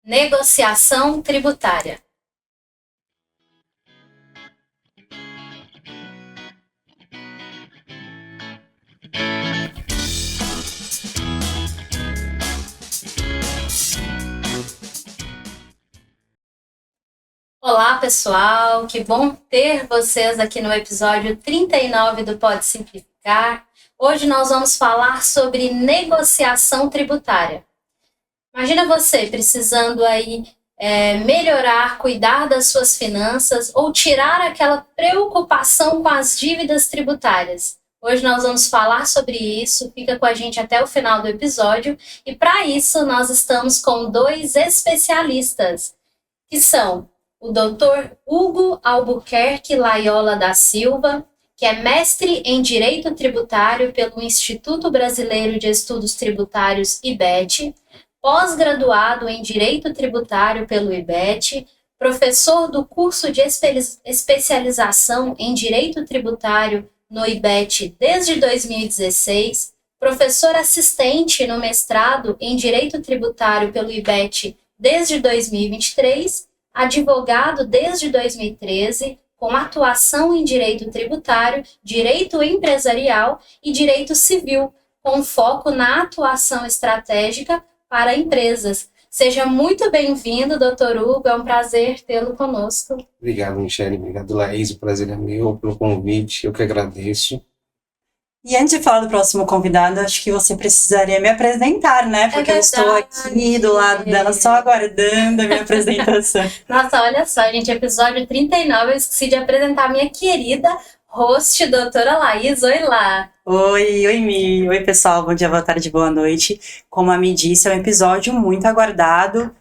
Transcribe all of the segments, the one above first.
Negociação tributária. Olá, pessoal! Que bom ter vocês aqui no episódio 39 do Pode Simplificar. Hoje nós vamos falar sobre negociação tributária. Imagina você precisando aí melhorar, cuidar das suas finanças ou tirar aquela preocupação com as dívidas tributárias. Hoje nós vamos falar sobre isso, fica com a gente até o final do episódio e para isso nós estamos com dois especialistas, que são o Dr. Hugo Albuquerque Laiola da Silva, que é mestre em Direito Tributário pelo Instituto Brasileiro de Estudos Tributários, IBET, pós-graduado em Direito Tributário pelo IBET, professor do curso de especialização em Direito Tributário no IBET desde 2016, professor assistente no mestrado em Direito Tributário pelo IBET desde 2023, advogado desde 2013, com atuação em direito tributário, direito empresarial e direito civil, com foco na atuação estratégica para empresas. Seja muito bem-vindo, Dr. Hugo, é um prazer tê-lo conosco. Obrigado, Michele, obrigado, Laís, o prazer é meu pelo convite, eu que agradeço. E antes de falar do próximo convidado, acho que você precisaria me apresentar, né? Porque eu estou aqui do lado dela só aguardando a minha apresentação. Nossa, olha só, gente, episódio 39, eu esqueci de apresentar a minha querida host, doutora Laís. Oi lá! Oi, Mi. Oi, pessoal, bom dia, boa tarde, boa noite. Como a Mi disse, é um episódio muito aguardado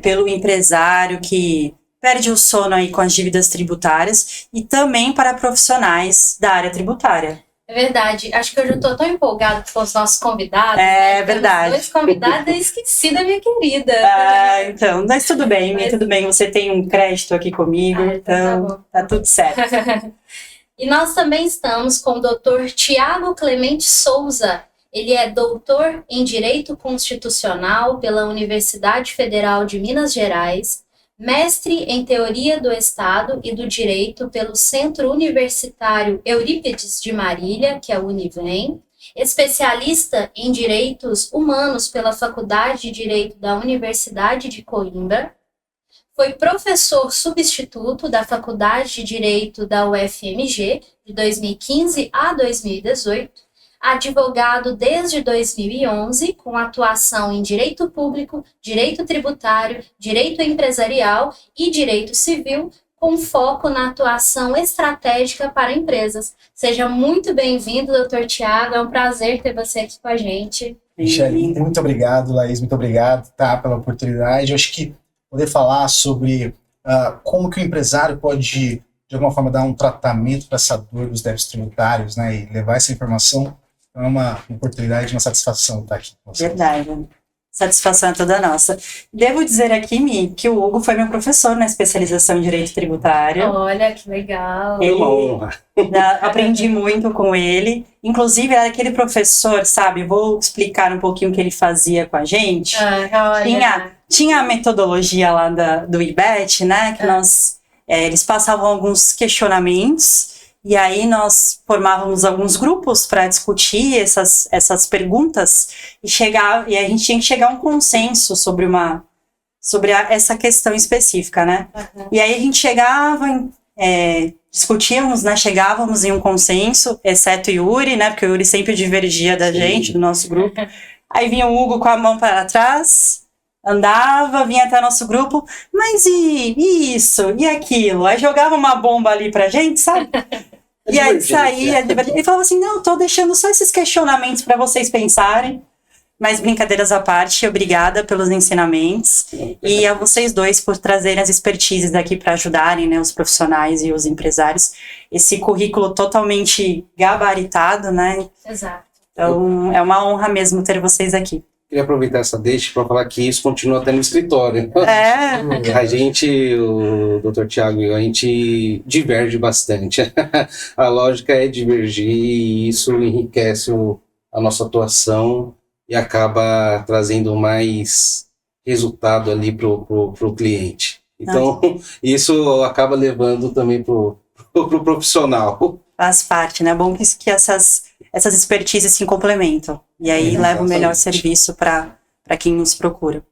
pelo empresário que perde o sono aí com as dívidas tributárias e também para profissionais da área tributária. É verdade, acho que eu já estou tão empolgada com os nossos convidados. É verdade. Os dois convidados, eu esqueci da minha querida. Então, mas tudo bem, Mi, tudo bem. Você tem um crédito aqui comigo, então tá tudo certo. E nós também estamos com o Dr. Tiago Clemente Souza. Ele é doutor em Direito Constitucional pela Universidade Federal de Minas Gerais, mestre em Teoria do Estado e do Direito pelo Centro Universitário Eurípides de Marília, que é o Univem, especialista em Direitos Humanos pela Faculdade de Direito da Universidade de Coimbra, foi professor substituto da Faculdade de Direito da UFMG de 2015 a 2018, advogado desde 2011, com atuação em direito público, direito tributário, direito empresarial e direito civil, com foco na atuação estratégica para empresas. Seja muito bem-vindo, doutor Tiago, é um prazer ter você aqui com a gente. Michele, muito obrigado, Laís, muito obrigado, pela oportunidade. Eu acho que poder falar sobre como que o empresário pode, de alguma forma, dar um tratamento para essa dor dos débitos tributários, né, e levar essa informação, é uma oportunidade, uma satisfação estar aqui com você. Verdade. Satisfação é toda nossa. Devo dizer aqui, Mi, que o Hugo foi meu professor na especialização em Direito Tributário. Olha, que legal. Uma honra. Aprendi muito com ele. Inclusive, era aquele professor, sabe? Vou explicar um pouquinho o que ele fazia com a gente. Tinha a metodologia lá do IBET, né? Que eles passavam alguns questionamentos. E aí nós formávamos alguns grupos para discutir essas perguntas e a gente tinha que chegar a um consenso sobre essa questão específica, né? Uhum. E aí a gente chegava, discutíamos, né? Chegávamos em um consenso, exceto o Yuri, né? Porque o Yuri sempre divergia da gente, do nosso grupo. Aí vinha o Hugo com a mão para trás, andava, vinha até nosso grupo, mas e isso, e aquilo? Aí jogava uma bomba ali pra gente, sabe? E aí saía, ele falava assim, não, tô deixando só esses questionamentos para vocês pensarem, mas brincadeiras à parte, obrigada pelos ensinamentos e a vocês dois por trazerem as expertises aqui para ajudarem, né, os profissionais e os empresários, esse currículo totalmente gabaritado, né? Exato. Então, é uma honra mesmo ter vocês aqui. Queria aproveitar essa deixa para falar que isso continua até no escritório. A gente, o Dr. Tiago e eu, a gente diverge bastante. A lógica é divergir e isso enriquece a nossa atuação e acaba trazendo mais resultado ali pro cliente. Então, isso acaba levando também pro profissional. Faz parte, né? É bom que essas expertises se complementam. E aí leva o melhor serviço para quem nos procura.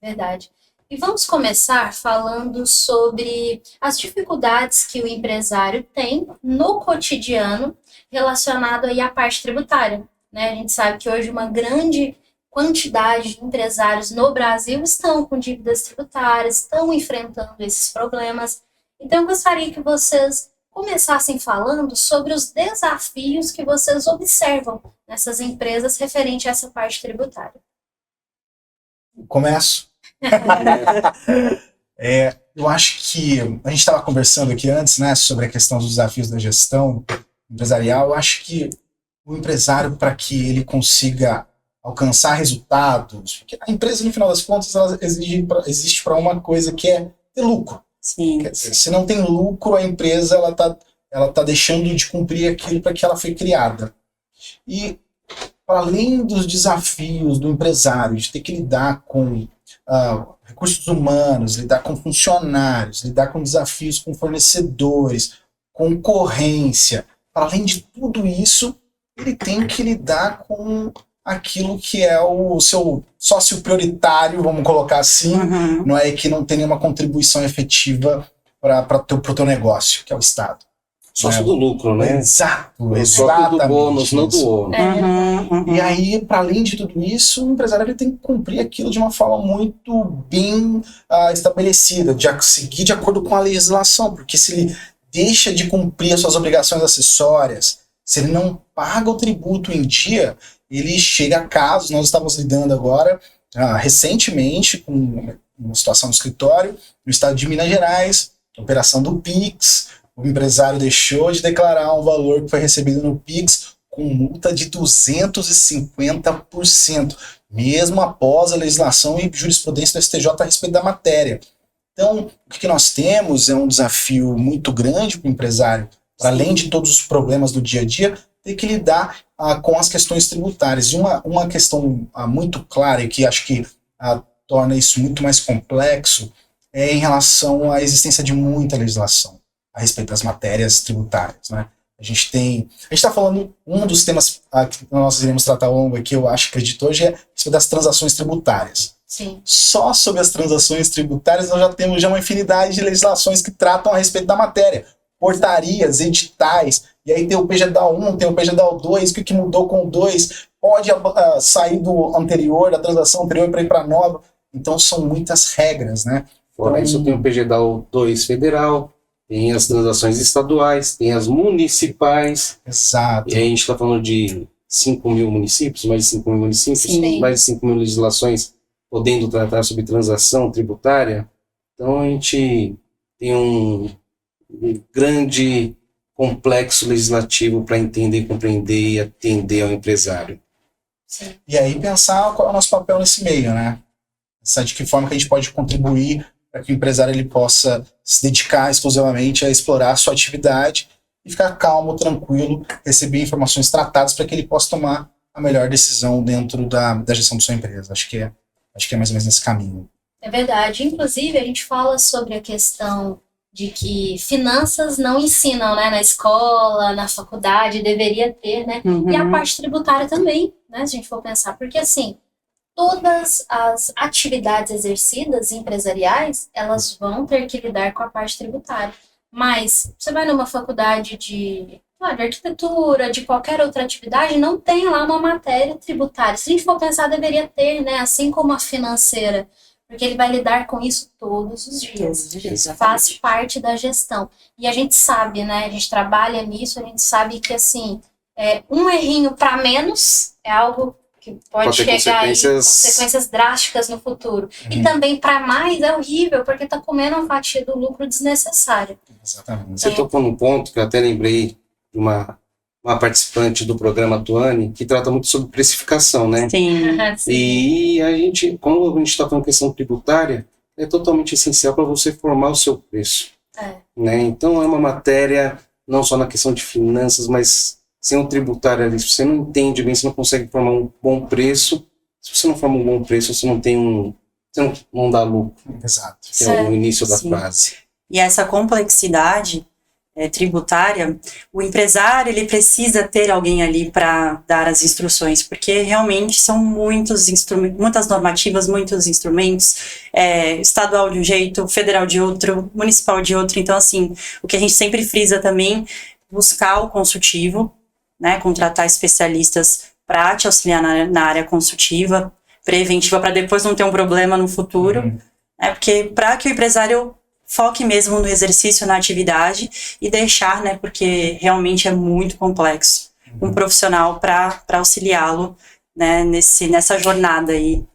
Verdade. E vamos começar falando sobre as dificuldades que o empresário tem no cotidiano relacionado aí à parte tributária, né? A gente sabe que hoje uma grande quantidade de empresários no Brasil estão com dívidas tributárias, estão enfrentando esses problemas. Então, eu gostaria que vocês começassem falando sobre os desafios que vocês observam nessas empresas referente a essa parte tributária. Começo. Eu acho que a gente estava conversando aqui antes, né, sobre a questão dos desafios da gestão empresarial. Eu acho que o empresário, para que ele consiga alcançar resultados, porque a empresa, no final das contas, ela existe para uma coisa que é ter lucro. Sim. Quer dizer, se não tem lucro, a empresa ela tá deixando de cumprir aquilo para que ela foi criada. E para além dos desafios do empresário, de ter que lidar com recursos humanos, lidar com funcionários, lidar com desafios com fornecedores, concorrência, para além de tudo isso, ele tem que lidar com aquilo que é o seu sócio prioritário, vamos colocar assim, não é, que não tem nenhuma contribuição efetiva para o teu negócio, que é o Estado. Sócio do lucro, né? Exato, exatamente. Do bônus, não do ônus. E aí, para além de tudo isso, o empresário ele tem que cumprir aquilo de uma forma muito bem estabelecida, de seguir de acordo com a legislação, porque se ele deixa de cumprir as suas obrigações acessórias, se ele não paga o tributo em dia, ele chega a casos. Nós estávamos lidando agora, recentemente, com uma situação no escritório, no estado de Minas Gerais, operação do PIX. O empresário deixou de declarar um valor que foi recebido no PIX com multa de 250%, mesmo após a legislação e jurisprudência do STJ a respeito da matéria. Então, o que nós temos é um desafio muito grande para o empresário, para além de todos os problemas do dia a dia, ter que lidar com as questões tributárias. E uma questão muito clara e que acho que torna isso muito mais complexo é em relação à existência de muita legislação a respeito das matérias tributárias, né? A gente está falando, um dos temas que nós iremos tratar ao longo aqui, eu acredito hoje, é sobre as transações tributárias. Sim. Só sobre as transações tributárias nós já temos uma infinidade de legislações que tratam a respeito da matéria. Portarias, editais, e aí tem o PGDAO 1, tem o PGDAO 2, o que mudou com o 2, pode sair do anterior, da transação anterior para ir para a nova. Então são muitas regras, né? Fora isso, tem o PGDAO 2 federal, tem as transações estaduais, tem as municipais. Exato. E aí a gente está falando de 5 mil municípios, mais de 5 mil municípios, Sim. mais de 5 mil legislações podendo tratar sobre transação tributária. Então a gente tem um grande complexo legislativo para entender, compreender e atender ao empresário. Sim. E aí pensar qual é o nosso papel nesse meio, né? De que forma que a gente pode contribuir para que o empresário ele possa se dedicar exclusivamente a explorar a sua atividade e ficar calmo, tranquilo, receber informações tratadas para que ele possa tomar a melhor decisão dentro da gestão da sua empresa. Acho que é mais ou menos nesse caminho. É verdade. Inclusive, a gente fala sobre a questão de que finanças não ensinam, né, na escola, na faculdade, deveria ter, né? E a parte tributária também, né, se a gente for pensar. Porque, assim, todas as atividades exercidas empresariais, elas vão ter que lidar com a parte tributária. Mas você vai numa faculdade de arquitetura, de qualquer outra atividade, não tem lá uma matéria tributária. Se a gente for pensar, deveria ter, né? Assim como a financeira, porque ele vai lidar com isso todos os dias. Faz parte da gestão. E a gente sabe, né? A gente trabalha nisso, a gente sabe que, assim, um errinho para menos é algo que pode chegar aí consequências drásticas no futuro. E também para mais é horrível, porque tá comendo uma fatia do lucro desnecessária. Exatamente. Você tocou num ponto que eu até lembrei de uma participante do programa Tuane, que trata muito sobre precificação, né? Sim. E a gente, como a gente está falando questão tributária, é totalmente essencial para você formar o seu preço. Né? Então é uma matéria, não só na questão de finanças, mas sem um tributário ali, se você não entende bem, você não consegue formar um bom preço, Se você não forma um bom preço, você não tem você não dá lucro. Exato. Que é o início da frase. E essa complexidade tributária, o empresário ele precisa ter alguém ali para dar as instruções, porque realmente são muitos instrumentos, muitas normativas, muitos instrumentos, estadual de um jeito, federal de outro, municipal de outro. Então, assim, o que a gente sempre frisa também, buscar o consultivo, né, contratar especialistas para te auxiliar na área consultiva, preventiva, para depois não ter um problema no futuro, porque para que o empresário foque mesmo no exercício, na atividade e deixar, né, porque realmente é muito complexo, um profissional para auxiliá-lo, né, nessa jornada aí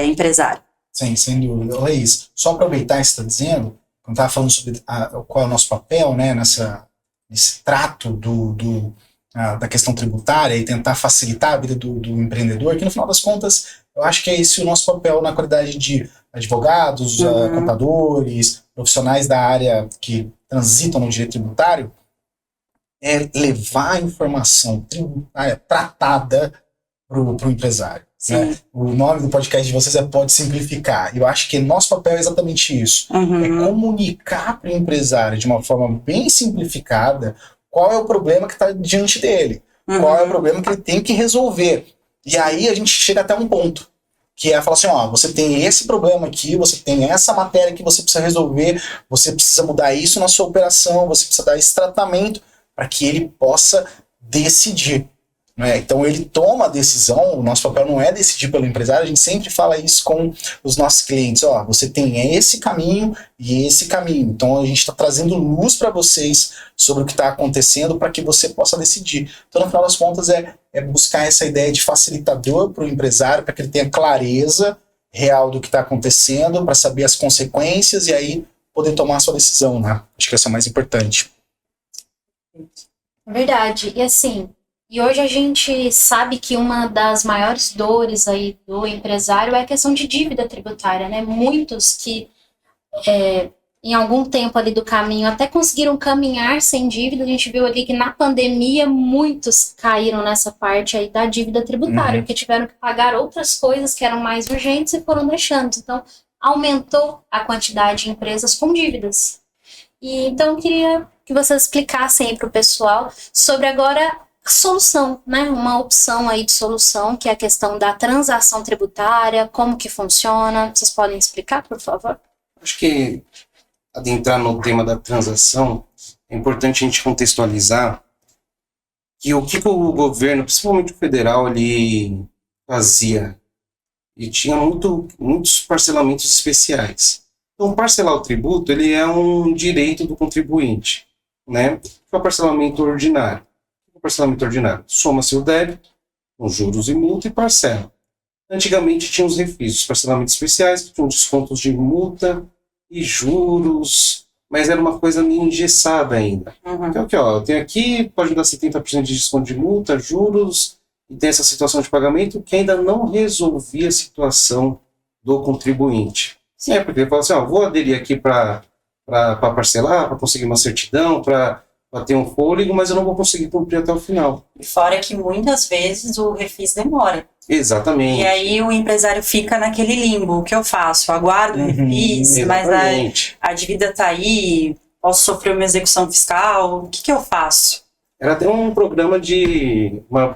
empresário. Sim, sem dúvida. Laís, só aproveitar o que você está dizendo, quando estava falando sobre qual é o nosso papel, né, nesse trato da questão tributária e tentar facilitar a vida do empreendedor, que no final das contas, eu acho que é esse o nosso papel na qualidade de advogados, contadores, profissionais da área que transitam no direito tributário, é levar a informação tributária tratada para o empresário. Né? O nome do podcast de vocês Pode Simplificar. E eu acho que nosso papel é exatamente isso. É comunicar para o empresário de uma forma bem simplificada qual é o problema que está diante dele, qual é o problema que ele tem que resolver. E aí a gente chega até um ponto, que é falar assim, ó, você tem esse problema aqui, você tem essa matéria que você precisa resolver, você precisa mudar isso na sua operação, você precisa dar esse tratamento para que ele possa decidir. Né? Então ele toma a decisão, o nosso papel não é decidir pelo empresário, a gente sempre fala isso com os nossos clientes, ó, você tem esse caminho e esse caminho, então a gente está trazendo luz para vocês sobre o que está acontecendo para que você possa decidir. Então no final das contas é buscar essa ideia de facilitador para o empresário, para que ele tenha clareza real do que está acontecendo, para saber as consequências e aí poder tomar a sua decisão, né? Acho que essa é a mais importante. Verdade, e assim, e hoje a gente sabe que uma das maiores dores aí do empresário é a questão de dívida tributária, né? Muitos que em algum tempo ali do caminho até conseguiram caminhar sem dívida, a gente viu ali que na pandemia muitos caíram nessa parte aí da dívida tributária, porque tiveram que pagar outras coisas que eram mais urgentes e foram deixando. Então, aumentou a quantidade de empresas com dívidas. E então eu queria que vocês explicassem aí para o pessoal sobre agora solução, né? Uma opção aí de solução, que é a questão da transação tributária, como que funciona. Vocês podem explicar, por favor? Acho que, adentrar no tema da transação, é importante a gente contextualizar que o que o governo, principalmente o federal, ele fazia. E tinha muitos parcelamentos especiais. Então, parcelar o tributo, ele é um direito do contribuinte, né? É o parcelamento ordinário. Parcelamento ordinário. Soma-se o débito, com juros e multa e parcela. Antigamente tinha os refis, os parcelamentos especiais, que tinham descontos de multa e juros, mas era uma coisa meio engessada ainda. Então, aqui, ó, eu tenho aqui, pode dar 70% de desconto de multa, juros, e tem essa situação de pagamento que ainda não resolvia a situação do contribuinte. Porque ele fala assim, ó, vou aderir aqui para parcelar, para conseguir uma certidão, para ter um fôlego, mas eu não vou conseguir cumprir até o final. E fora que muitas vezes o refis demora. Exatamente. E aí o empresário fica naquele limbo. O que eu faço? Aguardo o refis, mas a dívida está aí, posso sofrer uma execução fiscal, o que eu faço? Era até um programa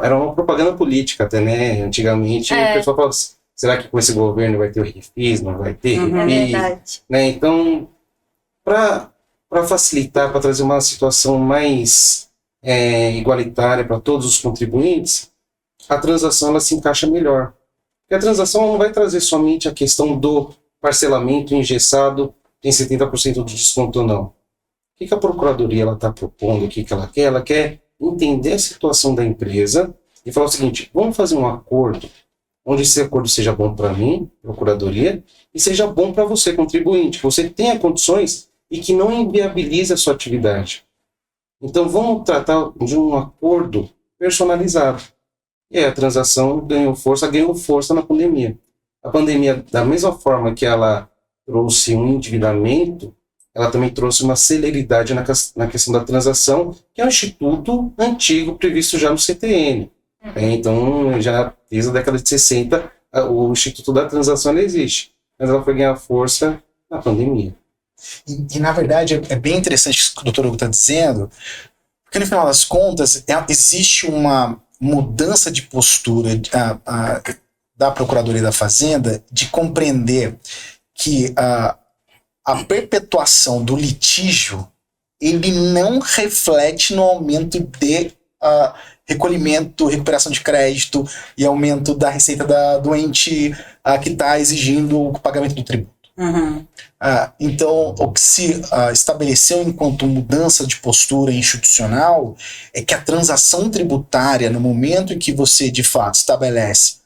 era uma propaganda política até, né? Antigamente, o pessoal falava assim, será que com esse governo vai ter o refis, não vai ter refis? É verdade. Né? Então, para facilitar, para trazer uma situação mais igualitária para todos os contribuintes, a transação ela se encaixa melhor. Porque a transação não vai trazer somente a questão do parcelamento engessado, tem 70% de desconto ou não. O que a Procuradoria está propondo, o que ela quer? Ela quer entender a situação da empresa e falar o seguinte, vamos fazer um acordo, onde esse acordo seja bom para mim, Procuradoria, e seja bom para você, contribuinte, que você tenha condições e que não inviabilize a sua atividade. Então vamos tratar de um acordo personalizado. E aí a transação ganhou força na pandemia. A pandemia, da mesma forma que ela trouxe um endividamento, ela também trouxe uma celeridade na questão da transação, que é um instituto antigo previsto já no CTN. Então, já desde a década de 60, o Instituto da Transação existe, mas ela foi ganhar força na pandemia. E na verdade, é bem interessante isso que o doutor Hugo está dizendo, porque no final das contas, existe uma mudança de postura da Procuradoria da Fazenda de compreender que a perpetuação do litígio ele não reflete no aumento de recolhimento, recuperação de crédito e aumento da receita do ente que está exigindo o pagamento do tributo. Então, o que se estabeleceu enquanto mudança de postura institucional é que a transação tributária, no momento em que você de fato estabelece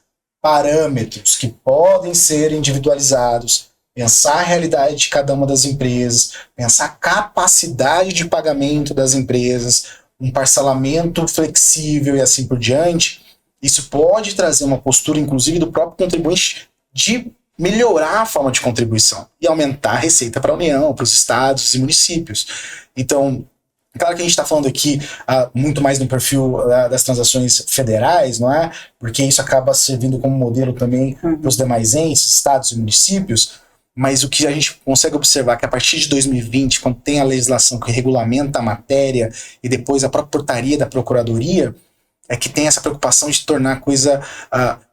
parâmetros que podem ser individualizados, pensar a realidade de cada uma das empresas, pensar a capacidade de pagamento das empresas, um parcelamento flexível e assim por diante, isso pode trazer uma postura, inclusive, do próprio contribuinte de melhorar a forma de contribuição e aumentar a receita para a União, para os estados e municípios. Então, claro que a gente está falando aqui muito mais no perfil das transações federais, não é? Porque isso acaba servindo como modelo também para os demais entes, estados e municípios, mas o que a gente consegue observar é que a partir de 2020, quando tem a legislação que regulamenta a matéria e depois a própria portaria da Procuradoria, é que tem essa preocupação de tornar a coisa,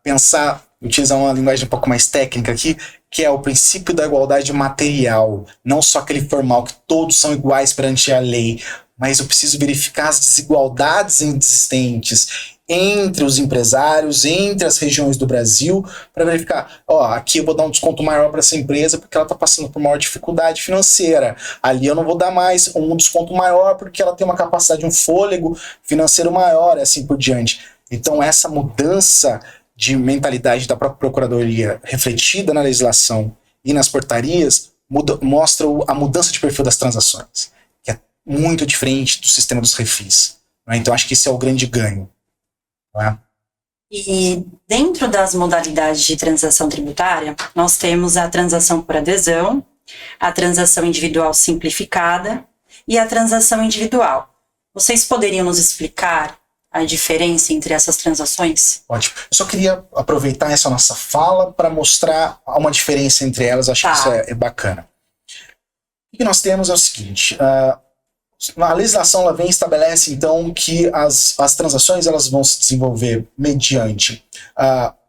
pensar, utilizar uma linguagem um pouco mais técnica aqui, que é o princípio da igualdade material, não só aquele formal que todos são iguais perante a lei, mas eu preciso verificar as desigualdades existentes entre os empresários, entre as regiões do Brasil, para verificar, aqui eu vou dar um desconto maior para essa empresa porque ela está passando por maior dificuldade financeira, ali eu não vou dar mais um desconto maior porque ela tem uma capacidade, um fôlego financeiro maior, e assim por diante. Então essa mudança de mentalidade da própria Procuradoria, refletida na legislação e nas portarias, mostra a mudança de perfil das transações, que é muito diferente do sistema dos refis. Né? Então acho que esse é o grande ganho. E dentro das modalidades de transação tributária, nós temos a transação por adesão, a transação individual simplificada e a transação individual. Vocês poderiam nos explicar a diferença entre essas transações? Ótimo. Eu só queria aproveitar essa nossa fala para mostrar uma diferença entre elas, acho que isso é bacana. O que nós temos é o seguinte, a legislação ela vem e estabelece então que as transações elas vão se desenvolver mediante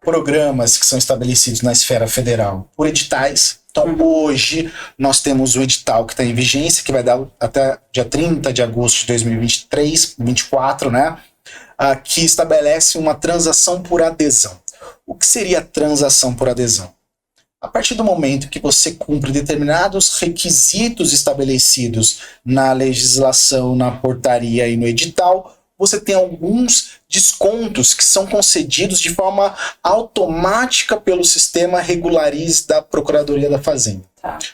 programas que são estabelecidos na esfera federal por editais. Então hoje nós temos o edital que está em vigência, que vai dar até dia 30 de agosto de 2023, 2024, né? Que estabelece uma transação por adesão. O que seria a transação por adesão? A partir do momento que você cumpre determinados requisitos estabelecidos na legislação, na portaria e no edital, você tem alguns descontos que são concedidos de forma automática pelo sistema Regularize da Procuradoria da Fazenda.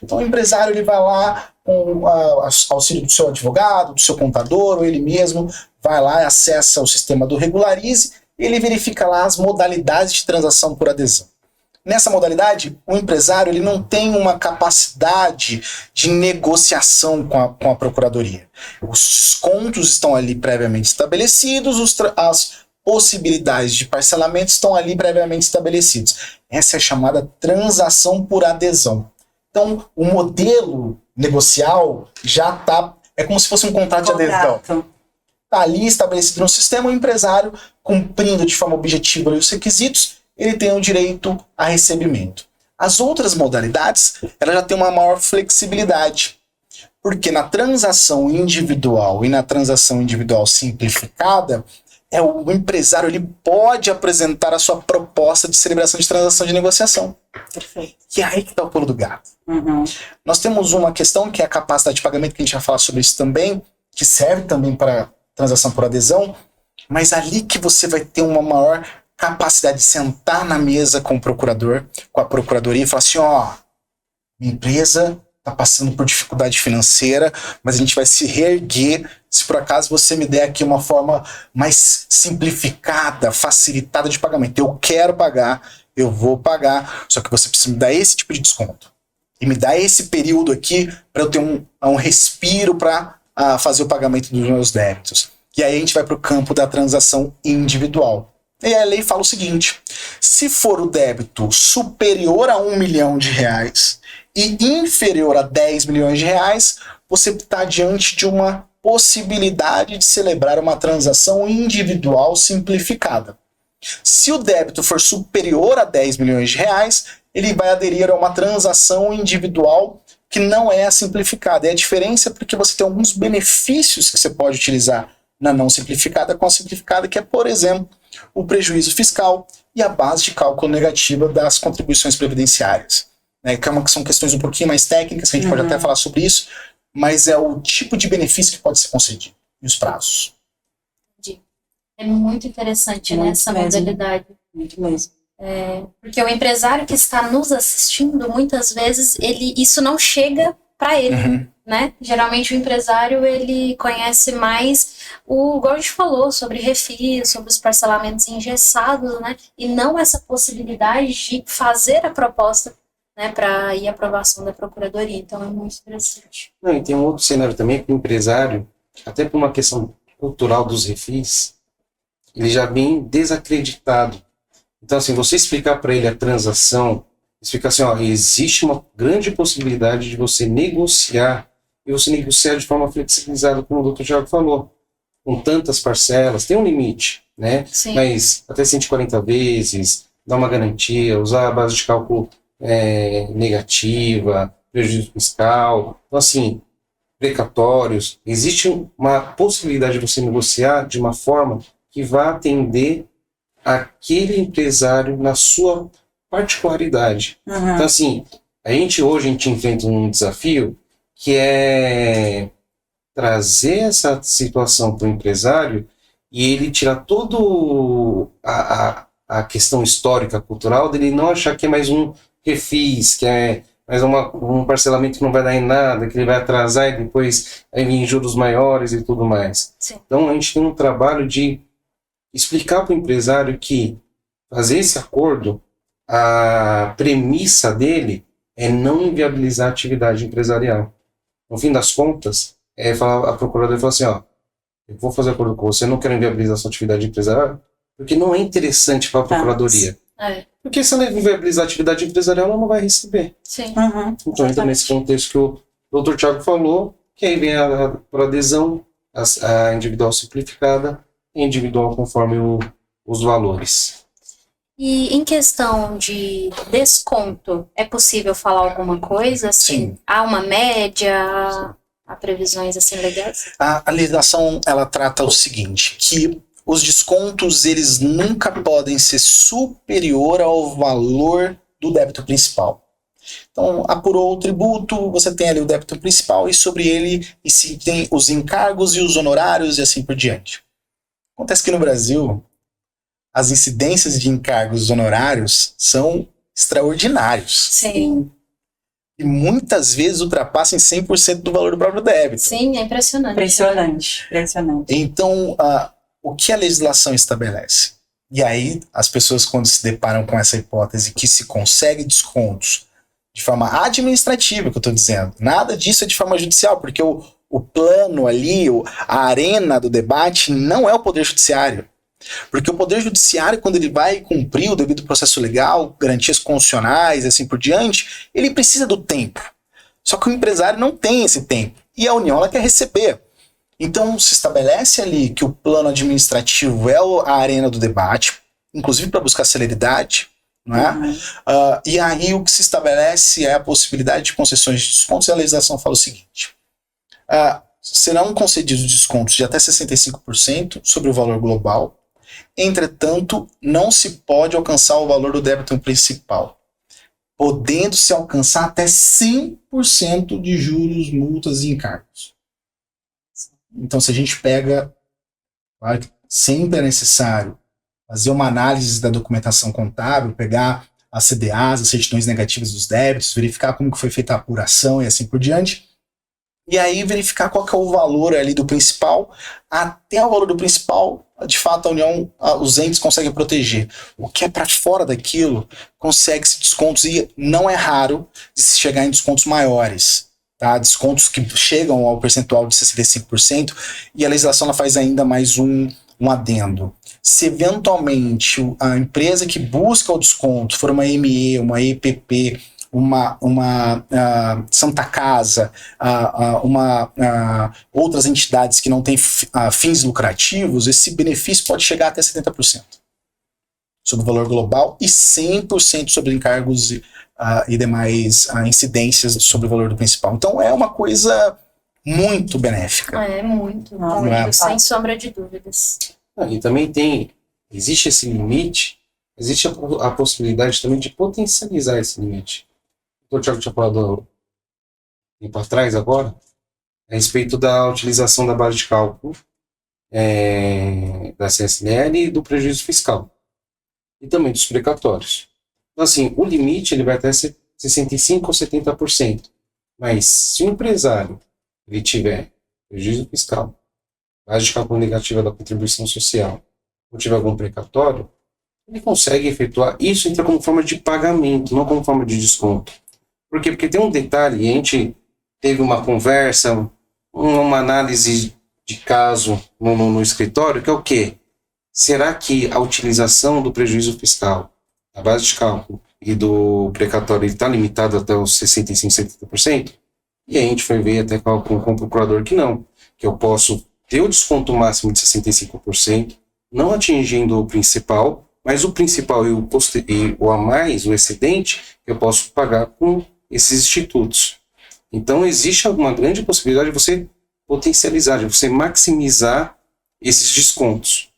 Então o empresário ele vai lá com auxílio do seu advogado, do seu contador, ou ele mesmo vai lá e acessa o sistema do Regularize e ele verifica lá as modalidades de transação por adesão. Nessa modalidade, o empresário ele não tem uma capacidade de negociação com a Procuradoria. Os descontos estão ali previamente estabelecidos, as possibilidades de parcelamento estão ali previamente estabelecidos. Essa é a chamada transação por adesão. Então, o modelo negocial já está... É como se fosse um contrato de adesão. Está ali estabelecido no sistema, o empresário, cumprindo de forma objetiva ali os requisitos, ele tem o direito a recebimento. As outras modalidades, ela já tem uma maior flexibilidade, porque na transação individual e na transação individual simplificada, o empresário ele pode apresentar a sua proposta de celebração de transação de negociação. Perfeito. E é aí que está o pulo do gato. Nós temos uma questão que é a capacidade de pagamento, que a gente vai falar sobre isso também, que serve também para transação por adesão, mas ali que você vai ter uma maior capacidade de sentar na mesa com o procurador, com a procuradoria e falar assim, minha empresa está passando por dificuldade financeira, mas a gente vai se reerguer se por acaso você me der aqui uma forma mais simplificada, facilitada de pagamento. Eu quero pagar, eu vou pagar, só que você precisa me dar esse tipo de desconto. E me dar esse período aqui para eu ter um respiro para fazer o pagamento dos meus débitos. E aí a gente vai para o campo da transação individual. E a lei fala o seguinte: se for o débito superior a R$1 milhão e inferior a R$10 milhões, você está diante de uma possibilidade de celebrar uma transação individual simplificada. Se o débito for superior a R$10 milhões, ele vai aderir a uma transação individual que não é a simplificada. E a diferença é porque você tem alguns benefícios que você pode utilizar na não simplificada com a simplificada, que é, por exemplo, o prejuízo fiscal e a base de cálculo negativa das contribuições previdenciárias. Que são questões um pouquinho mais técnicas, que a gente pode até falar sobre isso, mas é o tipo de benefício que pode ser concedido e os prazos. É muito interessante, muito, né, essa modalidade. Muito mesmo. Porque o empresário que está nos assistindo, muitas vezes, isso não chega para ele, né? Geralmente o empresário, ele conhece mais igual a gente falou, sobre refis, sobre os parcelamentos engessados, né? E não essa possibilidade de fazer a proposta, né, para ir à aprovação da procuradoria. Então é muito interessante. Não, e tem um outro cenário também, que o empresário, até por uma questão cultural dos refis, ele já vem desacreditado. Então, assim, você explicar para ele a transação, explicar assim, existe uma grande possibilidade de você negociar, e você negociar de forma flexibilizada, como o Dr. Thiago falou, com tantas parcelas, tem um limite, né? Sim. Mas até 140 vezes, dar uma garantia, usar a base de cálculo negativa, prejuízo fiscal, então, assim, precatórios, existe uma possibilidade de você negociar de uma forma que vá atender aquele empresário na sua particularidade. Então, assim, hoje a gente enfrenta um desafio que é trazer essa situação para o empresário e ele tirar todo a questão histórica, cultural, dele não achar que é mais um refis, que é mais um parcelamento que não vai dar em nada, que ele vai atrasar e depois vai vir juros maiores e tudo mais. Sim. Então, a gente tem um trabalho de explicar para o empresário que fazer esse acordo, a premissa dele é não inviabilizar a atividade empresarial. No fim das contas, a procuradora fala assim, eu vou fazer acordo com você, não quero inviabilizar a sua atividade empresarial, porque não é interessante para a procuradoria. Porque se ela inviabilizar a atividade empresarial, ela não vai receber. Sim. Então entra nesse contexto que o Dr. Thiago falou, que aí vem por adesão, a individual simplificada, individual conforme os valores. E em questão de desconto, é possível falar alguma coisa? Assim, Sim. Há uma média, há previsões assim legais? A legislação, ela trata o seguinte, que os descontos, eles nunca podem ser superior ao valor do débito principal. Então, apurou o tributo, você tem ali o débito principal e sobre ele se tem os encargos e os honorários e assim por diante. Acontece que no Brasil, as incidências de encargos honorários são extraordinários. Sim. E muitas vezes ultrapassam 100% do valor do próprio débito. Sim, é impressionante. Impressionante. Então, o que a legislação estabelece? E aí, as pessoas, quando se deparam com essa hipótese que se consegue descontos de forma administrativa, que eu estou dizendo, nada disso é de forma judicial, porque o plano ali, a arena do debate não é o Poder Judiciário. Porque o Poder Judiciário, quando ele vai cumprir o devido processo legal, garantias constitucionais e assim por diante, ele precisa do tempo. Só que o empresário não tem esse tempo. E a União, ela quer receber. Então, se estabelece ali que o plano administrativo é a arena do debate, inclusive para buscar celeridade, não é? E aí o que se estabelece é a possibilidade de concessões de descontos, e a legislação fala o seguinte: serão concedidos descontos de até 65% sobre o valor global. Entretanto, não se pode alcançar o valor do débito principal, podendo-se alcançar até 100% de juros, multas e encargos. Então, se a gente pega, claro que sempre é necessário fazer uma análise da documentação contábil, pegar as CDAs, as certidões negativas dos débitos, verificar como que foi feita a apuração e assim por diante, e aí verificar qual que é o valor ali do principal. Até o valor do principal, de fato, a União, os entes conseguem proteger. O que é para fora daquilo, consegue-se descontos, e não é raro de se chegar em descontos maiores. Tá? Descontos que chegam ao percentual de 65%, e a legislação ela faz ainda mais um adendo. Se eventualmente a empresa que busca o desconto for uma ME, uma EPP, uma Santa Casa, outras entidades que não têm fins lucrativos, esse benefício pode chegar até 70% sobre o valor global e 100% sobre encargos e demais incidências sobre o valor do principal. Então é uma coisa muito benéfica. É muito, sem sombra de dúvidas. E também existe esse limite, existe a possibilidade também de potencializar esse limite. O Thiago tinha falado tempo atrás agora, a respeito da utilização da base de cálculo da CSLL e do prejuízo fiscal. E também dos precatórios. Então, assim, o limite ele vai até 65% ou 70%. Mas se o empresário ele tiver prejuízo fiscal, base de cálculo negativa da contribuição social, ou tiver algum precatório, ele consegue efetuar isso, entra como forma de pagamento, não como forma de desconto. Por quê? Porque tem um detalhe, a gente teve uma conversa, uma análise de caso no escritório, que é o quê? Será que a utilização do prejuízo fiscal, da base de cálculo e do precatório está limitado até os 65%, 70%? E a gente foi ver até com o procurador que não, que eu posso ter o desconto máximo de 65%, não atingindo o principal, mas o principal e o a mais, o excedente, eu posso pagar com esses institutos. Então existe uma grande possibilidade de você potencializar, de você maximizar esses descontos.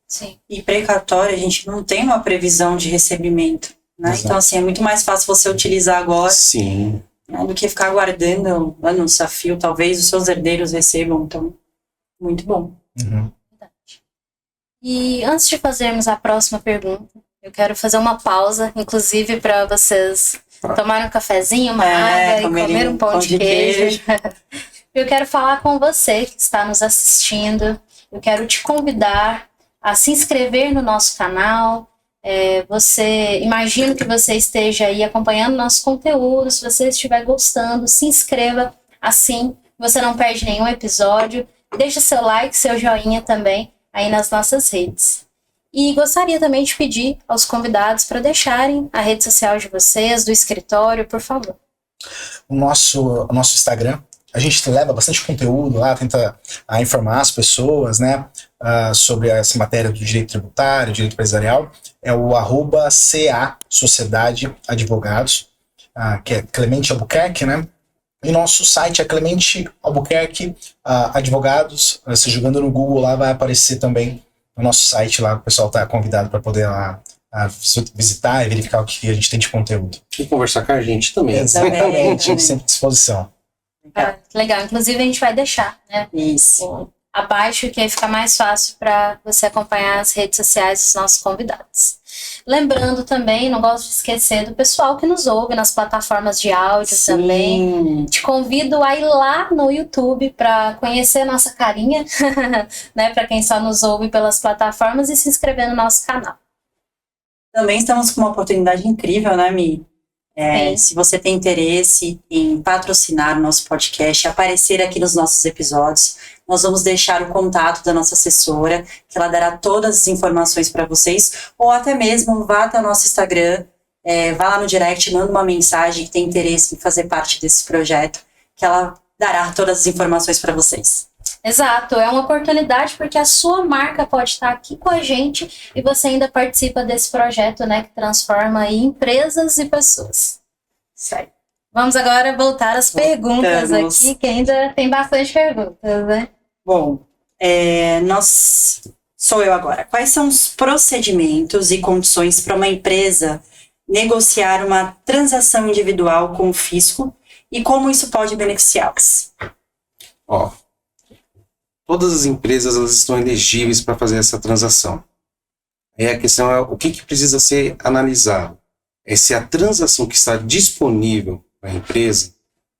Sim. E precatório, a gente não tem uma previsão de recebimento, né? Então, assim, é muito mais fácil você utilizar agora. Sim. Né, do que ficar aguardando anos a fio, talvez os seus herdeiros recebam. Então, muito bom. Uhum. E antes de fazermos a próxima pergunta, eu quero fazer uma pausa, inclusive para vocês tomarem um cafezinho, uma água e comer um pão de queijo. Eu quero falar com você que está nos assistindo. Eu quero te convidar a se inscrever no nosso canal. Imagino que você esteja aí acompanhando nosso conteúdo. Se você estiver gostando, se inscreva, assim você não perde nenhum episódio. Deixa seu like, seu joinha também aí nas nossas redes. E gostaria também de pedir aos convidados para deixarem a rede social de vocês, do escritório, por favor. O nosso Instagram, a gente leva bastante conteúdo lá, tenta informar as pessoas, né, sobre essa matéria do direito tributário, direito empresarial. É o @CA Sociedade Advogados, que é Clemente Albuquerque, né? E nosso site é Clemente Albuquerque Advogados. Você jogando no Google lá vai aparecer também o nosso site lá. O pessoal está convidado para poder lá visitar e verificar o que a gente tem de conteúdo. E conversar com a gente também. Exatamente, sempre à disposição. Legal, inclusive a gente vai deixar, né? Isso. Abaixo, que aí fica mais fácil para você acompanhar as redes sociais dos nossos convidados. Lembrando também, não gosto de esquecer do pessoal que nos ouve nas plataformas de áudio. Sim. Também. Te convido a ir lá no YouTube para conhecer a nossa carinha, né? Para quem só nos ouve pelas plataformas e se inscrever no nosso canal. Também estamos com uma oportunidade incrível, né, Mi? Se você tem interesse em patrocinar o nosso podcast, aparecer aqui nos nossos episódios, nós vamos deixar o contato da nossa assessora, que ela dará todas as informações para vocês, ou até mesmo vá até o nosso Instagram, vá lá no direct, manda uma mensagem que tem interesse em fazer parte desse projeto, que ela dará todas as informações para vocês. Exato, é uma oportunidade porque a sua marca pode estar aqui com a gente e você ainda participa desse projeto, né, que transforma aí empresas e pessoas. Certo. Vamos agora voltar às perguntas aqui, que ainda tem bastante perguntas, né? Bom, sou eu agora. Quais são os procedimentos e condições para uma empresa negociar uma transação individual com o fisco e como isso pode beneficiá-las? Todas as empresas elas estão elegíveis para fazer essa transação. Aí a questão é o que precisa ser analisado. É se a transação que está disponível para a empresa,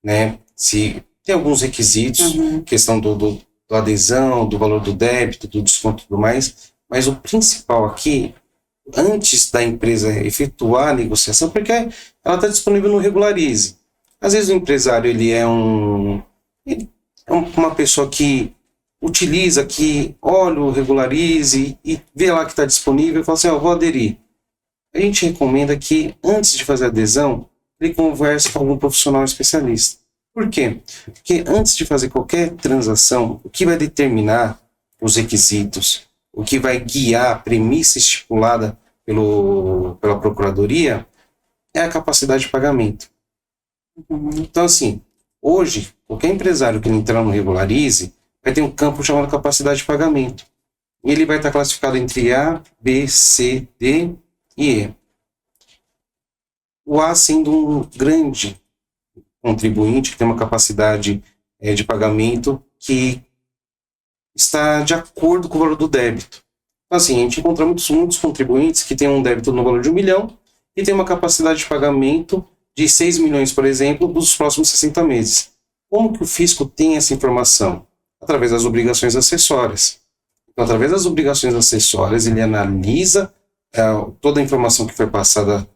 né, se tem alguns requisitos, questão do adesão, do valor do débito, do desconto e tudo mais, mas o principal aqui, antes da empresa efetuar a negociação, porque ela está disponível no Regularize. Às vezes o empresário ele é uma pessoa que utiliza que olha o Regularize e vê lá que está disponível e fala assim, eu vou aderir. A gente recomenda que, antes de fazer a adesão, ele converse com algum profissional especialista. Por quê? Porque antes de fazer qualquer transação, o que vai determinar os requisitos, o que vai guiar a premissa estipulada pela Procuradoria, é a capacidade de pagamento. Então, assim, hoje, qualquer empresário que entrar no Regularize vai ter um campo chamado capacidade de pagamento. E ele vai estar classificado entre A, B, C, D e E. O A sendo um grande contribuinte que tem uma capacidade de pagamento que está de acordo com o valor do débito. Então, assim, a gente encontra muitos contribuintes que têm um débito no valor de 1 milhão e tem uma capacidade de pagamento de 6 milhões, por exemplo, dos próximos 60 meses. Como que o fisco tem essa informação? Através das obrigações acessórias. Então, através das obrigações acessórias, ele analisa toda a informação que foi passada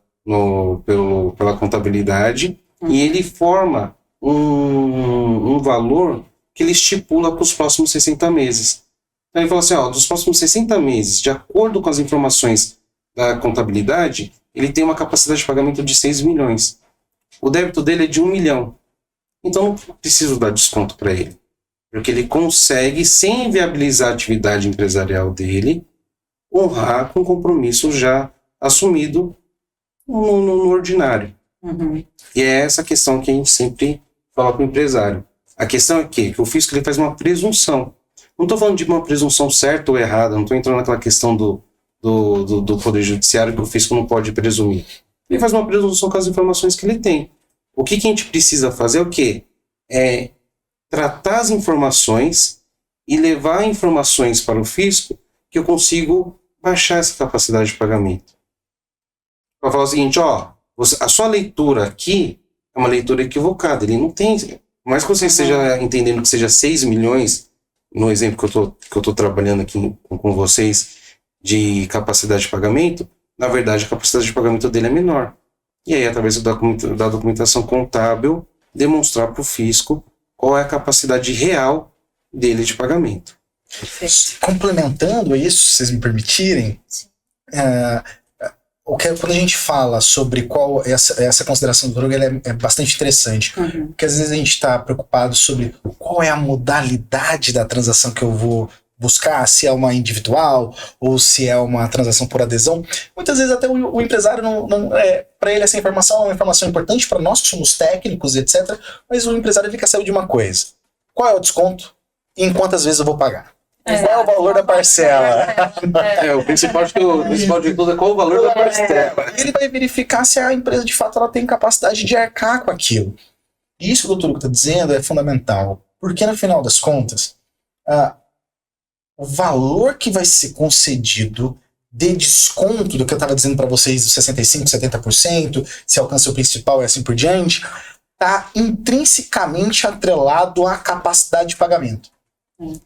pela contabilidade e ele forma um valor que ele estipula para os próximos 60 meses. Então, ele fala assim, dos próximos 60 meses, de acordo com as informações da contabilidade, ele tem uma capacidade de pagamento de 6 milhões. O débito dele é de 1 milhão. Então, não preciso dar desconto para ele. Porque ele consegue, sem inviabilizar a atividade empresarial dele, honrar com compromisso já assumido no ordinário. E é essa questão que a gente sempre fala para o empresário. A questão é que o fisco ele faz uma presunção. Não estou falando de uma presunção certa ou errada, não estou entrando naquela questão do Poder Judiciário que o fisco não pode presumir. Ele faz uma presunção com as informações que ele tem. O que a gente precisa fazer é o quê? É tratar as informações e levar informações para o fisco que eu consigo baixar essa capacidade de pagamento. Para falar o seguinte, a sua leitura aqui é uma leitura equivocada. Ele não tem... Por mais que você esteja entendendo que seja 6 milhões, no exemplo que eu tô trabalhando aqui com vocês, de capacidade de pagamento, na verdade a capacidade de pagamento dele é menor. E aí, através da documentação contábil, demonstrar para o fisco qual é a capacidade real dele de pagamento. Perfeito. Complementando isso, se vocês me permitirem, quando a gente fala sobre qual essa consideração do droga, ela é bastante interessante. Porque às vezes a gente está preocupado sobre qual é a modalidade da transação que eu vou buscar, se é uma individual ou se é uma transação por adesão. Muitas vezes até o empresário para ele essa informação é uma informação importante para nós que somos técnicos, etc. Mas o empresário ele quer saber de uma coisa: qual é o desconto e em quantas vezes eu vou pagar? Qual é o valor da parcela? O principal de tudo é qual o valor da parcela. E ele vai verificar se a empresa de fato ela tem capacidade de arcar com aquilo. E isso que o doutor Hugo está dizendo é fundamental, porque no final das contas, o valor que vai ser concedido de desconto do que eu estava dizendo para vocês, dos 65%, 70%, se alcança o principal e assim por diante, está intrinsecamente atrelado à capacidade de pagamento.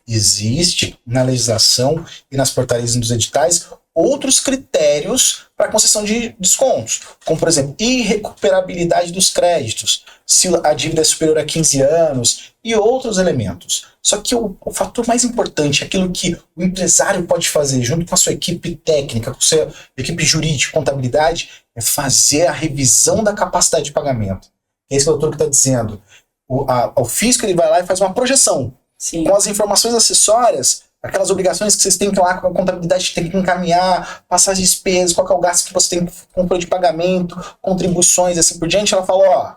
Existe na legislação e nas portarias dos editais outros critérios para concessão de descontos, como por exemplo, irrecuperabilidade dos créditos, se a dívida é superior a 15 anos e outros elementos. Só que o fator mais importante, aquilo que o empresário pode fazer junto com a sua equipe técnica, com a sua equipe jurídica, contabilidade, é fazer a revisão da capacidade de pagamento. É isso que o doutor está dizendo. O fisco ele vai lá e faz uma projeção. Sim. Com as informações acessórias, aquelas obrigações que vocês têm que ir lá com a contabilidade tem que encaminhar, passar as despesas, qual que é o gasto que você tem com de pagamento, contribuições, assim por diante, ela falou,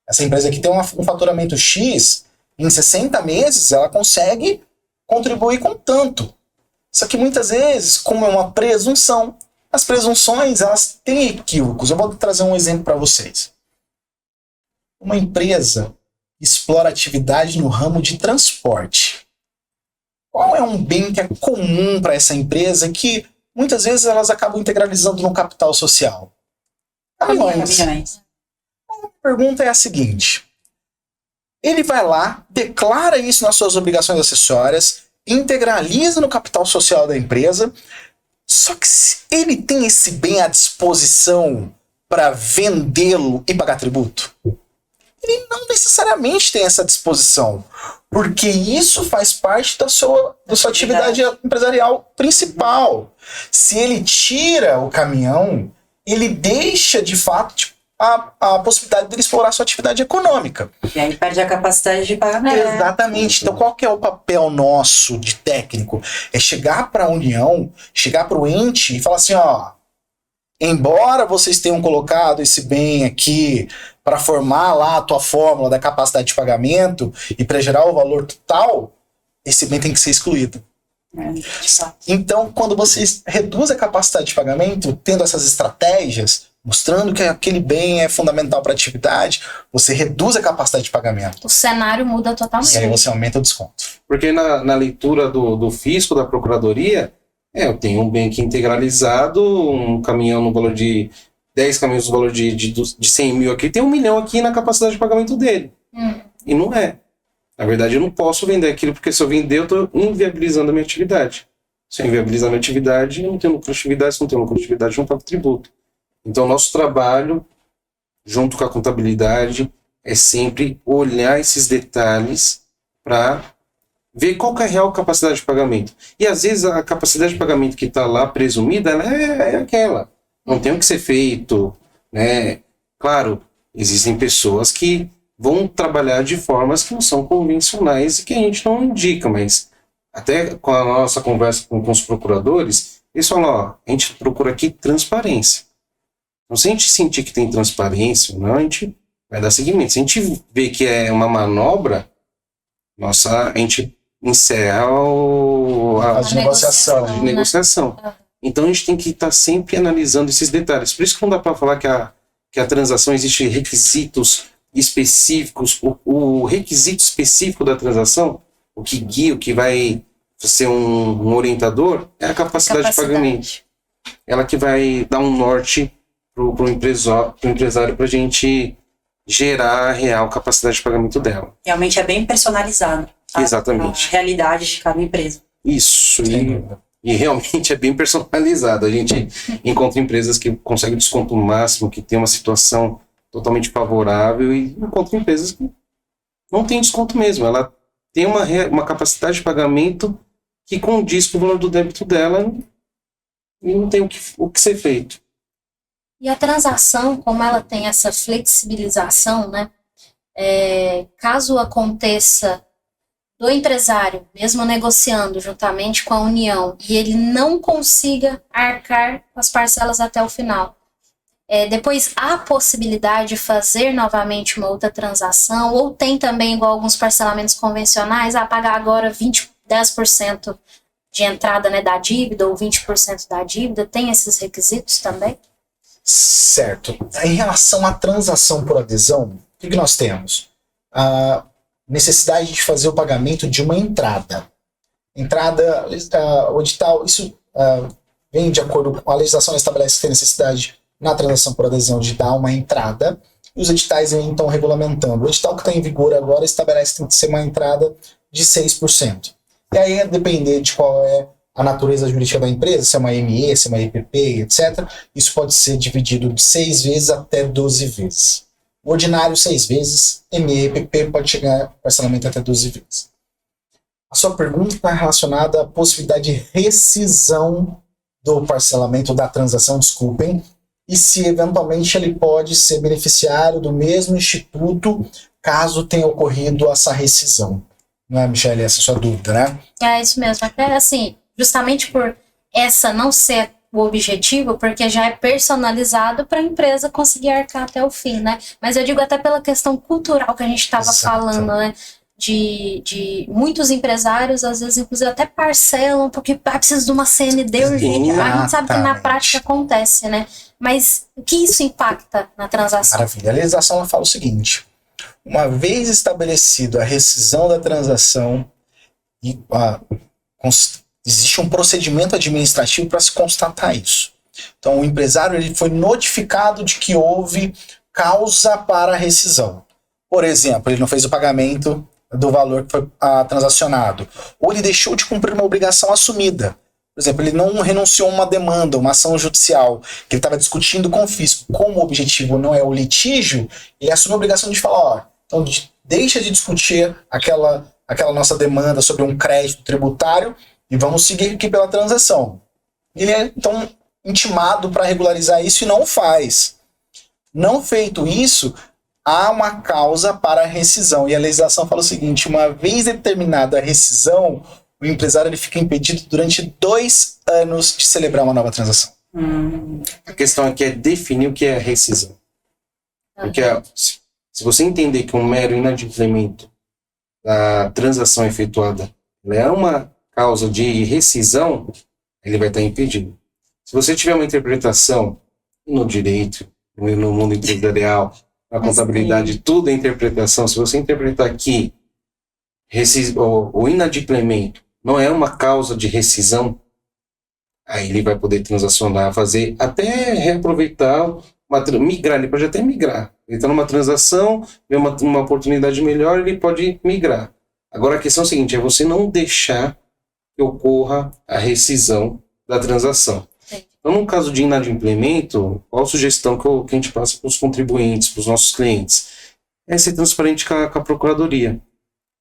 essa empresa aqui tem um faturamento X, em 60 meses ela consegue contribuir com tanto. Só que muitas vezes, como é uma presunção, as presunções elas têm equívocos. Eu vou trazer um exemplo para vocês. Uma empresa explora atividade no ramo de transporte. Qual é um bem que é comum para essa empresa que muitas vezes elas acabam integralizando no capital social? Caminhões. A pergunta é a seguinte: ele vai lá, declara isso nas suas obrigações acessórias, integraliza no capital social da empresa, só que se ele tem esse bem à disposição para vendê-lo e pagar tributo? Ele não necessariamente tem essa disposição. Porque isso faz parte da sua atividade empresarial principal. Se ele tira o caminhão, ele deixa, de fato, a possibilidade dele explorar a sua atividade econômica. E aí perde a capacidade de pagamento. Exatamente. Então, qual que é o papel nosso de técnico? É chegar para a União, chegar para o ente e falar assim, ó, embora vocês tenham colocado esse bem aqui para formar lá a tua fórmula da capacidade de pagamento e para gerar o valor total, esse bem tem que ser excluído. Então, quando vocês reduzem a capacidade de pagamento, tendo essas estratégias, mostrando que aquele bem é fundamental para a atividade, você reduz a capacidade de pagamento. O cenário muda totalmente. E aí você aumenta o desconto. Porque na leitura do fisco, da procuradoria, eu tenho um bem aqui integralizado, um caminhão no valor de 10 caminhões no valor de 100 mil aqui, tem 1 milhão aqui na capacidade de pagamento dele. E não é. Na verdade, eu não posso vender aquilo, porque se eu vender, eu estou inviabilizando a minha atividade. Se eu inviabilizar a minha atividade, eu não tenho lucratividade. Se não tenho lucratividade, eu não pago tributo. Então, nosso trabalho, junto com a contabilidade, é sempre olhar esses detalhes para ver qual que é a real capacidade de pagamento. E, às vezes, a capacidade de pagamento que está lá presumida, ela é aquela. Não tem o que ser feito, né? Claro, existem pessoas que vão trabalhar de formas que não são convencionais e que a gente não indica, mas até com a nossa conversa com os procuradores, eles falam, ó, a gente procura aqui transparência. Então, se a gente sentir que tem transparência, não, a gente vai dar seguimento. Se a gente vê que é uma manobra, a gente encerra a negociação. Então, a gente tem que estar sempre analisando esses detalhes. Por isso que não dá para falar que a transação existe requisitos específicos. O requisito específico da transação, o que guia, o que vai ser um orientador, é a capacidade de pagamento. Ela que vai dar um norte para o empresário para a gente gerar a real capacidade de pagamento dela. Realmente é bem personalizado. Exatamente. A realidade de cada empresa. Isso. E realmente é bem personalizado. A gente encontra empresas que conseguem desconto máximo, que tem uma situação totalmente favorável, e encontra empresas que não tem desconto mesmo. Ela tem uma capacidade de pagamento que condiz com o valor do débito dela e não tem o que ser feito. E a transação, como ela tem essa flexibilização, né? Caso aconteça do empresário, mesmo negociando juntamente com a União, e ele não consiga arcar com as parcelas até o final, depois há a possibilidade de fazer novamente uma outra transação, ou tem também, igual alguns parcelamentos convencionais, pagar agora 10% de entrada, né, da dívida, ou 20% da dívida, tem esses requisitos também? Certo. Em relação à transação por adesão, o que nós temos? A necessidade de fazer o pagamento de uma entrada. Entrada, o edital, isso vem de acordo com a legislação, estabelece que tem necessidade na transação por adesão de dar uma entrada, e os editais estão regulamentando. O edital que está em vigor agora estabelece que tem que ser uma entrada de 6%. E aí, a depender de qual é a natureza jurídica da empresa, se é uma ME, se é uma EPP, etc., isso pode ser dividido de 6 vezes até 12 vezes. O ordinário, 6 vezes, ME e EPP pode chegar a parcelamento até 12 vezes. A sua pergunta está relacionada à possibilidade de rescisão do parcelamento da transação, desculpem, e se eventualmente ele pode ser beneficiário do mesmo instituto caso tenha ocorrido essa rescisão. Não é, Michele, essa é a sua dúvida, né? É isso mesmo. Até assim, justamente por essa não ser o objetivo, porque já é personalizado para a empresa conseguir arcar até o fim, né? Mas eu digo até pela questão cultural que a gente estava falando, né? De muitos empresários, às vezes, inclusive, até parcelam, porque precisa de uma CND urgente. A gente sabe que na prática acontece, né? Mas o que isso impacta na transação? Maravilha. A legislação ela fala o seguinte: uma vez estabelecido a rescisão da transação, existe um procedimento administrativo para se constatar isso. Então, o empresário ele foi notificado de que houve causa para a rescisão. Por exemplo, ele não fez o pagamento do valor que foi transacionado, ou ele deixou de cumprir uma obrigação assumida. Por exemplo, ele não renunciou a uma demanda, uma ação judicial, que ele estava discutindo com o fisco. Como o objetivo não é o litígio, ele assume a obrigação de falar, então deixa de discutir aquela nossa demanda sobre um crédito tributário e vamos seguir aqui pela transação. Ele é, então, intimado para regularizar isso e não faz. Não feito isso, há uma causa para a rescisão. E a legislação fala o seguinte, uma vez determinada a rescisão, o empresário ele fica impedido durante 2 anos de celebrar uma nova transação. A questão aqui é definir o que é rescisão. Porque se você entender que um mero inadimplemento da transação efetuada é uma causa de rescisão, ele vai estar impedido. Se você tiver uma interpretação no direito, no mundo empresarial, na contabilidade, tudo é interpretação. Se você interpretar que o inadimplemento não é uma causa de rescisão, aí ele vai poder transacionar, fazer até reaproveitar, migrar, ele pode até migrar. Ele está numa transação, vê uma oportunidade melhor, ele pode migrar. Agora a questão é a seguinte, é você não deixar que ocorra a rescisão da transação. Então, no caso de inadimplemento, qual a sugestão que a gente passa para os contribuintes, para os nossos clientes? É ser transparente com a Procuradoria.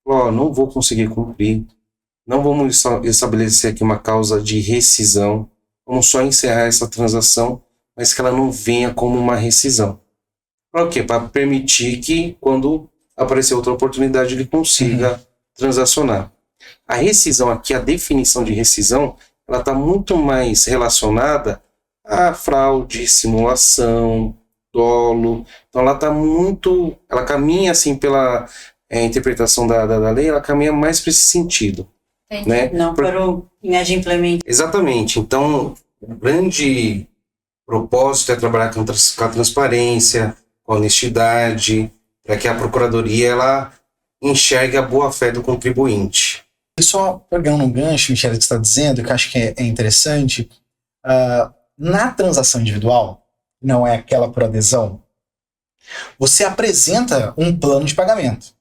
Não vou conseguir cumprir, não vamos estabelecer aqui uma causa de rescisão, vamos só encerrar essa transação, mas que ela não venha como uma rescisão. Para o quê? Para permitir que, quando aparecer outra oportunidade, ele consiga transacionar. A rescisão aqui, a definição de rescisão, ela está muito mais relacionada a fraude, simulação, dolo. Então ela caminha assim pela interpretação da lei, ela caminha mais para esse sentido. Né? Não para o inadimplemento. Exatamente. Então, o grande propósito é trabalhar com a transparência, com a honestidade, para que a Procuradoria ela enxergue a boa-fé do contribuinte. E só pegando um gancho, Michele, que você está dizendo, que eu acho que é interessante, na transação individual, não é aquela por adesão, você apresenta um plano de pagamento.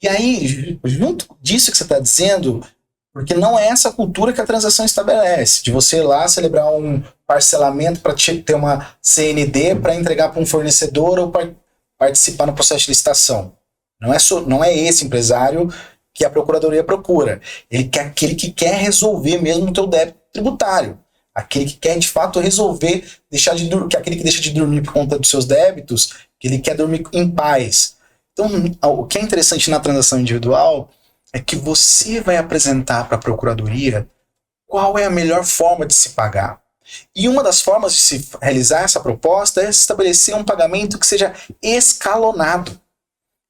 E aí, junto disso que você está dizendo, porque não é essa cultura que a transação estabelece, de você ir lá celebrar um parcelamento para ter uma CND para entregar para um fornecedor ou para participar no processo de licitação. Não é esse empresário que a Procuradoria procura. Ele quer aquele que quer resolver mesmo o teu débito tributário. Aquele que quer, de fato, resolver, aquele que deixa de dormir por conta dos seus débitos, que ele quer dormir em paz. Então, o que é interessante na transação individual é que você vai apresentar para a Procuradoria qual é a melhor forma de se pagar. E uma das formas de se realizar essa proposta é estabelecer um pagamento que seja escalonado.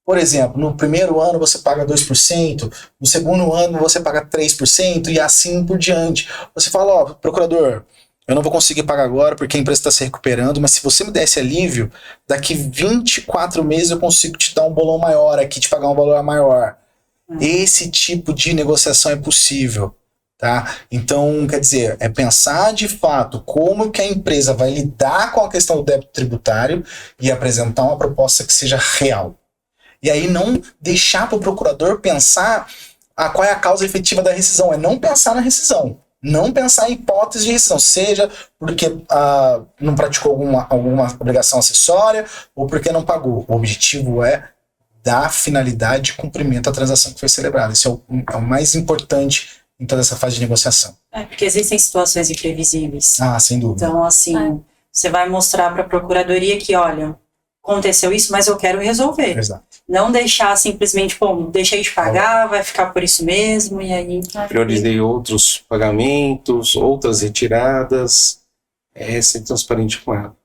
Por exemplo, no primeiro ano você paga 2%, no segundo ano você paga 3% e assim por diante. Você fala, procurador, eu não vou conseguir pagar agora porque a empresa está se recuperando, mas se você me der esse alívio, daqui 24 meses eu consigo te dar um bolão maior aqui, te pagar um valor maior. Esse tipo de negociação é possível. Tá? Então, quer dizer, é pensar de fato como que a empresa vai lidar com a questão do débito tributário e apresentar uma proposta que seja real. E aí não deixar para o procurador pensar qual é a causa efetiva da rescisão, é não pensar na rescisão, não pensar em hipótese de rescisão, seja porque não praticou alguma obrigação acessória ou porque não pagou. O objetivo é dar finalidade de cumprimento à transação que foi celebrada. Isso é o mais importante em toda essa fase de negociação. Porque existem situações imprevisíveis. Sem dúvida. Então, assim, você vai mostrar para a Procuradoria que, olha, aconteceu isso, mas eu quero resolver. Exato. Não deixar simplesmente, deixei de pagar, vai ficar por isso mesmo, e aí... Priorizei outros pagamentos, outras retiradas, ser transparente com ela.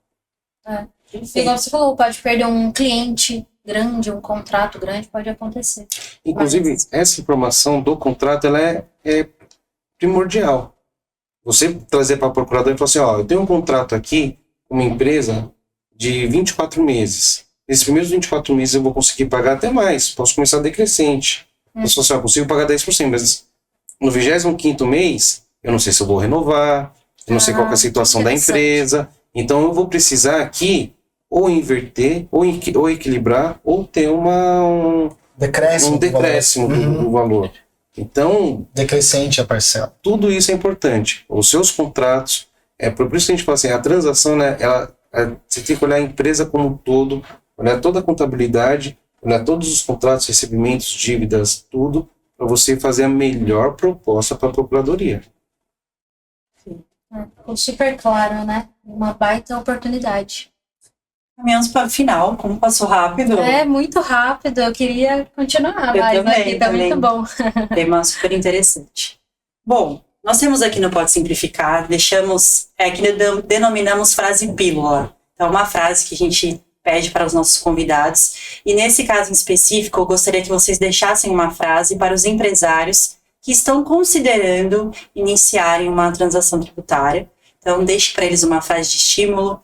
Igual você falou, pode perder um cliente grande, um contrato grande, pode acontecer. Inclusive, essa informação do contrato, ela é primordial. Você trazer para a procuradora e falar assim, eu tenho um contrato aqui com uma empresa de 24 meses. Nesses primeiros 24 meses eu vou conseguir pagar até mais, posso começar decrescente. Eu falo assim, eu consigo pagar 10%, mas no 25º mês, eu não sei se eu vou renovar, eu não sei qual que é a situação da empresa, então eu vou precisar aqui ou inverter, ou equilibrar, ou ter um decréscimo do valor. Então... decrescente a parcela. Tudo isso é importante. Os seus contratos, por isso que a gente fala assim, a transação, né, você tem que olhar a empresa como um todo, olhar toda a contabilidade, olhar todos os contratos, recebimentos, dívidas, tudo, para você fazer a melhor proposta para a procuradoria. Ficou super claro, né? Uma baita oportunidade. Caminhamos para o final, como passou rápido. Muito rápido, eu queria continuar, Eu mas também, aqui tá também. muito bom. Tema super interessante. Bom, nós temos aqui no Pode Simplificar, deixamos, que denominamos frase pílula. Então, uma frase que a gente pede para os nossos convidados. E nesse caso em específico, eu gostaria que vocês deixassem uma frase para os empresários que estão considerando iniciarem uma transação tributária. Então, deixe para eles uma frase de estímulo,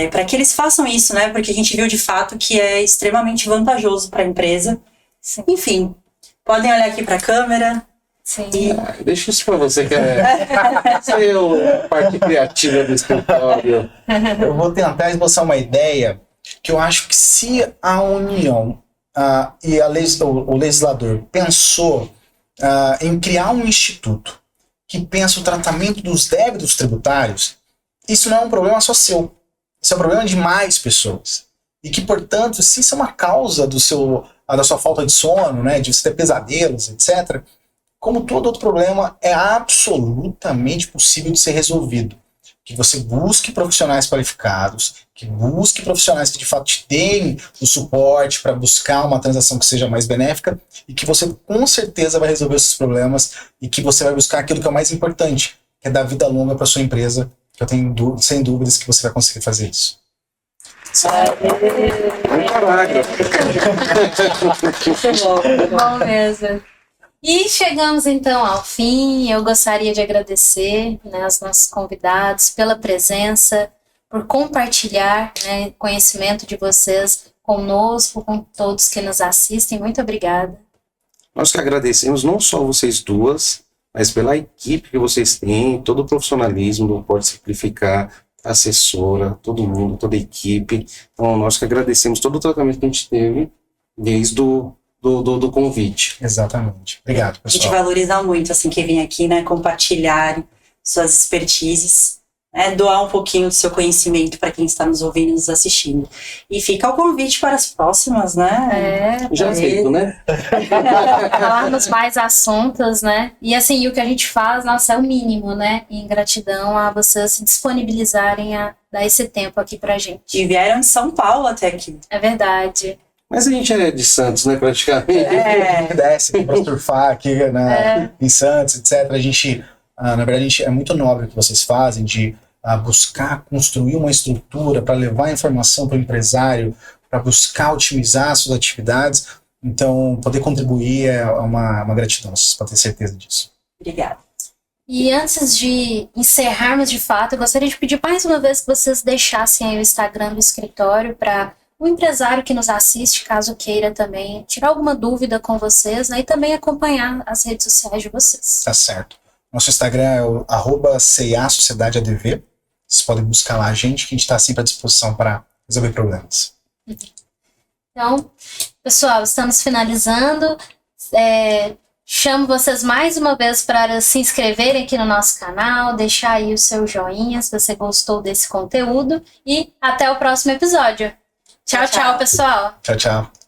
para que eles façam isso, né? Porque a gente viu de fato que é extremamente vantajoso para a empresa. Sim. Enfim, podem olhar aqui para a câmera. Sim. Deixa isso para você, que é a parte criativa do escritório. Eu vou tentar esboçar uma ideia que eu acho que se a União e o legislador pensou em criar um instituto que pensa o tratamento dos débitos tributários, isso não é um problema só seu. Isso é um problema de mais pessoas. E que, portanto, se isso é uma causa da sua falta de sono, né, de você ter pesadelos, etc., como todo outro problema, é absolutamente possível de ser resolvido. Que você busque profissionais qualificados, que busque profissionais que de fato te deem o suporte para buscar uma transação que seja mais benéfica e que você com certeza vai resolver esses problemas e que você vai buscar aquilo que é o mais importante, que é dar vida longa para sua empresa, que eu tenho sem dúvidas que você vai conseguir fazer isso. Bom mesmo. E chegamos então ao fim. Eu gostaria de agradecer, né, aos nossos convidados pela presença, por compartilhar, né, conhecimento de vocês conosco, com todos que nos assistem. Muito obrigada. Nós que agradecemos não só vocês duas, mas pela equipe que vocês têm, todo o profissionalismo do Pode Simplificar, assessora, todo mundo, toda a equipe. Então nós que agradecemos todo o tratamento que a gente teve desde do convite. Exatamente. Obrigado, pessoal. A gente valoriza muito, assim, que vem aqui, né, compartilhar suas expertises, né, doar um pouquinho do seu conhecimento para quem está nos ouvindo e nos assistindo. E fica o convite para as próximas, né? Já feito, né? Falarmos mais assuntos, né? E assim, o que a gente faz, nossa, é o mínimo, né? E em gratidão a vocês se disponibilizarem a dar esse tempo aqui pra gente. E vieram de São Paulo até aqui. É verdade. Mas a gente é de Santos, né, praticamente. Desce aqui pra surfar aqui em Santos, etc. A gente, na verdade, é muito nobre o que vocês fazem de buscar construir uma estrutura para levar a informação para o empresário, para buscar otimizar suas atividades. Então, poder contribuir é uma gratidão, vocês podem ter certeza disso. Obrigada. E antes de encerrarmos de fato, eu gostaria de pedir mais uma vez que vocês deixassem aí o Instagram do escritório para o empresário que nos assiste, caso queira também tirar alguma dúvida com vocês, né, e também acompanhar as redes sociais de vocês. Tá certo. Nosso Instagram é o @CA_SociedadeADV. Vocês podem buscar lá a gente, que a gente está sempre à disposição para resolver problemas. Então, pessoal, estamos finalizando. Chamo vocês mais uma vez para se inscreverem aqui no nosso canal, deixar aí o seu joinha se você gostou desse conteúdo e até o próximo episódio. Tchau, tchau, pessoal. Tchau, tchau.